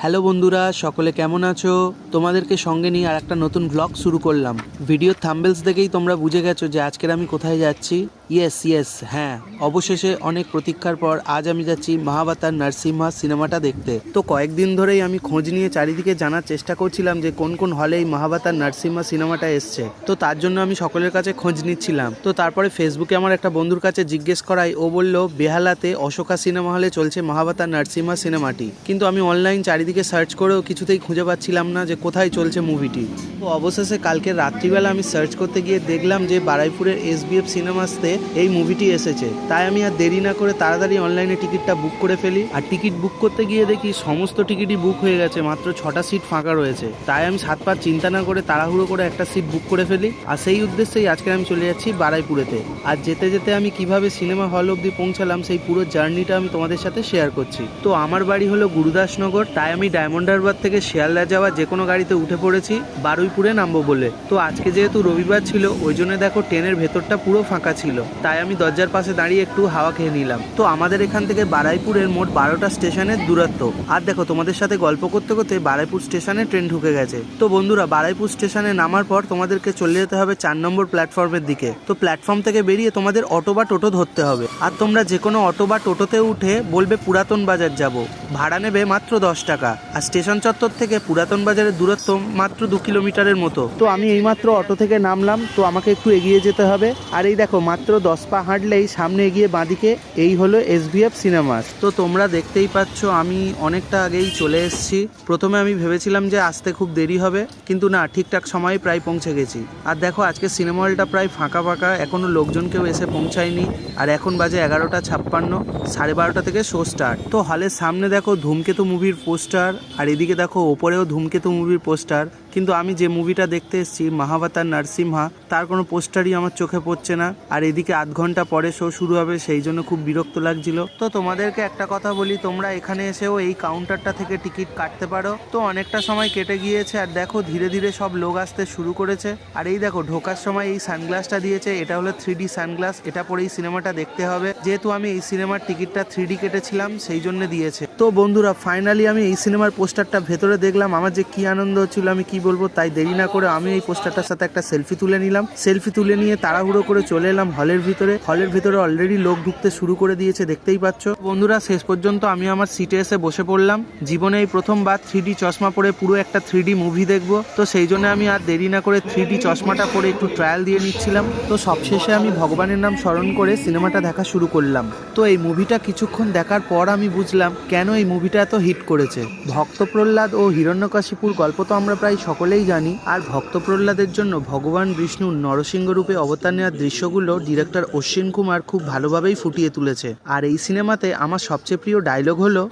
Hello বন্ধুরা, সকলে কেমন আছো? তোমাদেরকে সঙ্গে নিয়ে আর একটা নতুন ব্লগ শুরু করলাম। ভিডিও থাম্বনেলস দেখেই তোমরা বুঝে গেছো যে আজকের আমি কোথায় যাচ্ছি। ইয়েস, হ্যাঁ, অবশেষে অনেক প্রতীক্ষার পর আজ আমি যাচ্ছি মহাবতার নরসিম্হা সিনেমাটা দেখতে। তো কয়েকদিন ধরেই আমি খোঁজ নিয়ে চারিদিকে জানার চেষ্টা করছিলাম যে কোন কোন হলে এই মহাবতার নরসিম্হা সিনেমাটা এসছে। তো তার জন্য আমি সকলের কাছে খোঁজ নিচ্ছিলাম। তো তারপরে ফেসবুকে আমার একটা বন্ধুর কাছে জিজ্ঞেস করাই ও বলল বেহালাতে অশোকা সিনেমা হলে চলছে মহাবতার নরসিম্হা সিনেমাটি। কিন্তু আমি অনলাইন চারিদিকে সার্চ করেও কিছুতেই খুঁজে পাচ্ছিলাম না যে কোথায় চলছে মুভিটি। তো অবশেষে কালকে রাত্রিবেলা আমি সার্চ করতে গিয়ে দেখলাম যে বারুইপুরের SBF সিনেমাসতে এই মুভিটি এসেছে। তাই আমি আর দেরি না করে তাড়াতাড়ি অনলাইনে টিকিটটা বুক করে ফেলি। আর টিকিট বুক করতে গিয়ে দেখি সমস্ত টিকিটই বুক হয়ে গেছে, মাত্র 6টা সিট ফাঁকা রয়েছে। তাই আমি 7 পার চিন্তা না করে তাড়াহুড়ো করে একটা সিট বুক করে ফেলি। আর সেই উদ্দেশ্যেই আজকে আমি চলে যাচ্ছি বারুইপুরেতে। আর যেতে যেতে আমি কিভাবে সিনেমা হল অবধি পৌঁছালাম সেই পুরো জার্নিটা আমি তোমাদের সাথে শেয়ার করছি। তো আমার বাড়ি হলো গুরুদাসনগর, তাই আমি ডায়মন্ড হারবার থেকে শিয়ালদা যাওয়া যে কোনো গাড়িতে উঠে পড়েছি বারুইপুরে নামবো বলে। তো আজকে যেহেতু রবিবার ছিল ওই জন্য দেখো ট্রেনের ভেতরটা পুরো ফাঁকা ছিল। তাই আমি দরজার পাশে দাঁড়িয়ে একটু হাওয়া খেয়ে নিলাম। তো আমাদের এখান থেকে বারুইপুরের মোট 12টা স্টেশনের দূরত্ব। আর দেখো তোমাদের সাথে গল্প করতে করতে বারুইপুর স্টেশনে ট্রেন ঢুকে গেছে। তো বন্ধুরা, বারুইপুর স্টেশনে নামার পর তোমাদেরকে চলে যেতে হবে 4 নম্বর প্ল্যাটফর্মের দিকে। তো প্ল্যাটফর্ম থেকে বেরিয়ে তোমাদের অটো বা টোটো ধরতে হবে। আর তোমরা যে কোনো অটো বা টোটোতে উঠে বলবে পুরাতন বাজার যাব, ভাড়া নেবে মাত্র 10 টাকা। আর স্টেশন চত্বর থেকে পুরাতন বাজারের দূরত্ব মাত্র 2 কিলোমিটারের মতো। তো আমি এইমাত্র অটো থেকে নামলাম, তো আমাকে একটু এগিয়ে যেতে হবে। আর এই দেখো মাত্র 10 পা হাঁটলেই সামনে এগিয়ে বাঁদিকে এই হলো SBF সিনেমাস। তো তোমরা দেখতেই পাচ্ছ আমি অনেকটা আগেই চলে এসেছি। প্রথমে আমি ভেবেছিলাম যে আসতে খুব দেরি হবে, কিন্তু না, ঠিকঠাক সময়ে প্রায় পৌঁছে গেছি। আর দেখো আজকে সিনেমা হলটা প্রায় ফাঁকা ফাঁকা, এখনো লোকজন কেউ এসে পৌঁছায়নি। আর এখন বাজে 11:56, 12:30 থেকে শো স্টার্ট। তো হলের সামনে দেখো ধূমকেতু মুভির পোস্টার, আর এদিকে দেখো ওপরেও ধূমকেতু মুভির পোস্টার। কিন্তু আমি যে মুভিটা দেখতে এসেছি মহাবতার নরসিম্হা, তার কোনো পোস্টারই আমার চোখে পড়ছে না। আর এদিকে আধ ঘন্টা পরে শো শুরু হবে, সেই জন্য খুব বিরক্ত লাগছিল। তো তোমাদেরকে একটা কথা বলি, তোমরা এখানে এসেও এই কাউন্টারটা থেকে টিকিট কাটতে পারো। তো অনেকটা সময় কেটে গিয়েছে আর দেখো ধীরে ধীরে সব লোক আসতে শুরু করেছে। আর এই দেখো ঢোকার সময় এই সানগ্লাসটা দিয়েছে, এটা হলো 3D সানগ্লাস। এটা পরেই সিনেমাটা দেখতে হবে, যেহেতু আমি এই সিনেমার টিকিটটা 3D কেটেছিলাম সেই জন্য দিয়েছে। তো বন্ধুরা, ফাইনালি আমি এই সিনেমার পোস্টারটা ভেতরে দেখলাম, আমার যে কি আনন্দ হচ্ছিল আমি কি বলবো। তাই দেরি না করে আমি এই পোস্টারটার সাথে একটা সেলফি তুলে নিলাম। সেলফি তুলে নিয়ে তাড়াহুড়ো করে চলে এলাম হলের ভিতরে। হলের ভিতরে অলরেডি লোক ঢুকতে শুরু করে দিয়েছে, দেখতেই পাচ্ছ। বন্ধুরা, শেষ পর্যন্ত আমি আমার সিটে এসে বসে পড়লাম। জীবনে এই প্রথমবার 3D চশমা পরে পুরো একটা 3D মুভি দেখবো। তো সেই জন্য আমি আর দেরি না করে 3D চশমাটা পরে একটু ট্রায়াল দিয়ে নিচ্ছিলাম। তো সবশেষে আমি ভগবানের নাম স্মরণ করে সিনেমাটা দেখা শুরু করলাম। তো এই মুভিটা কিছুক্ষণ দেখার পর আমি বুঝলাম কেন এই মুভিটা এত হিট করেছে। ভক্ত প্রহ্লাদ ও হিরণ্যকশিপুর গল্প তো আমরা প্রায় সকলেই জানি। আর ভক্ত প্রহ্লাদের জন্য ভগবান বিষ্ণুর নরসিংহ রূপে অবতার নেওয়ার দৃশ্যগুলো ডিরেক্টর অশ্বিন কুমার খুব ভালোভাবেই ফুটিয়ে তুলেছে। আর এই সিনেমাতে আমার সবচেয়ে প্রিয় ডায়লগ হলো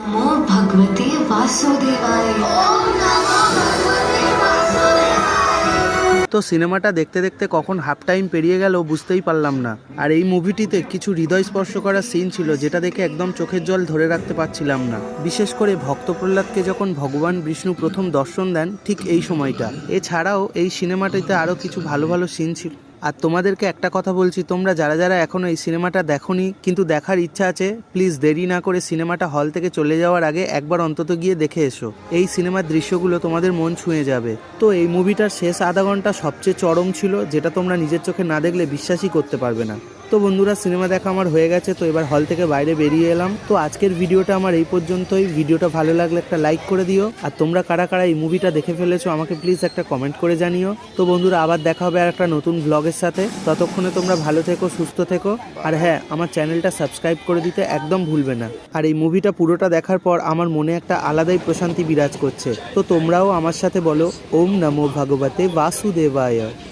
ভগবতী বাসুদেবায়। তো সিনেমাটা দেখতে দেখতে কখন হাফ টাইম পেরিয়ে গেল বুঝতেই পারলাম না। আর এই মুভিটিতে কিছু হৃদয় স্পর্শ করার সিন ছিল, যেটা দেখে একদম চোখের জল ধরে রাখতে পারছিলাম না। বিশেষ করে ভক্ত প্রহ্লাদকে যখন ভগবান বিষ্ণু প্রথম দর্শন দেন, ঠিক এই সময়টা। এছাড়াও এই সিনেমাটিতে আরও কিছু ভালো ভালো সিন ছিল। আর তোমাদেরকে একটা কথা বলছি, তোমরা যারা যারা এখনও এই সিনেমাটা দেখোনি কিন্তু দেখার ইচ্ছা আছে, প্লিজ দেরি না করে সিনেমাটা হল থেকে চলে যাওয়ার আগে একবার অন্তত গিয়ে দেখে এসো। এই সিনেমার দৃশ্যগুলো তোমাদের মন ছুঁয়ে যাবে। তো এই মুভিটার শেষ আধা ঘন্টা সবচেয়ে চরম ছিল, যেটা তোমরা নিজের চোখে না দেখলে বিশ্বাসই করতে পারবে না। তো বন্ধুরা, সিনেমা দেখা আমার হয়ে গেছে, তো এবার হল থেকে বাইরে বেরিয়ে এলাম। তো আজকের ভিডিওটা আমার এই পর্যন্তই। ভিডিওটা ভালো লাগলে একটা লাইক করে দিও। আর তোমরা কারা কারা এই মুভিটা দেখে ফেলেছো আমাকে প্লিজ একটা কমেন্ট করে জানিও। তো বন্ধুরা, আবার দেখা হবে আর একটা নতুন ব্লগের সাথে। ততক্ষণে তোমরা ভালো থেকো, সুস্থ থেকো। আর হ্যাঁ, আমার চ্যানেলটা সাবস্ক্রাইব করে দিতে একদম ভুলবে না। আর এই মুভিটা পুরোটা দেখার পর আমার মনে একটা আলাদাই প্রশান্তি বিরাজ করছে। তো তোমরাও আমার সাথে বলো ওম নমো ভগবতে বাসুদেবায়।